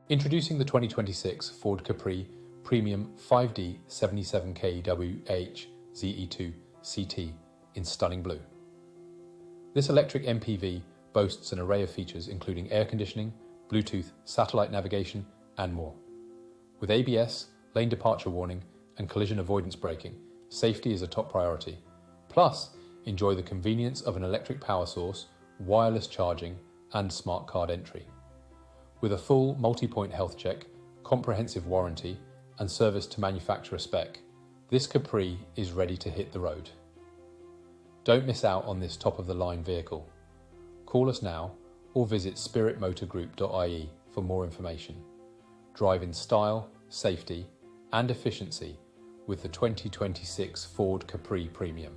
Introducing the 2026 Ford Capri Premium 5D 77KWH ZE2 CT in stunning blue. This electric MPV boasts an array of features including air conditioning, Bluetooth, satellite navigation, and more. With ABS, lane departure warning, and collision avoidance braking, safety is a top priority. Plus, enjoy the convenience of an electric power source, wireless charging, and smart card entry. With a full multi-point health check, comprehensive warranty, and service to manufacturer spec, this Capri is ready to hit the road. Don't miss out on this top-of-the-line vehicle. Call us now or visit spiritmotorgroup.ie for more information. Drive in style, safety, and efficiency with the 2026 Ford Capri Premium.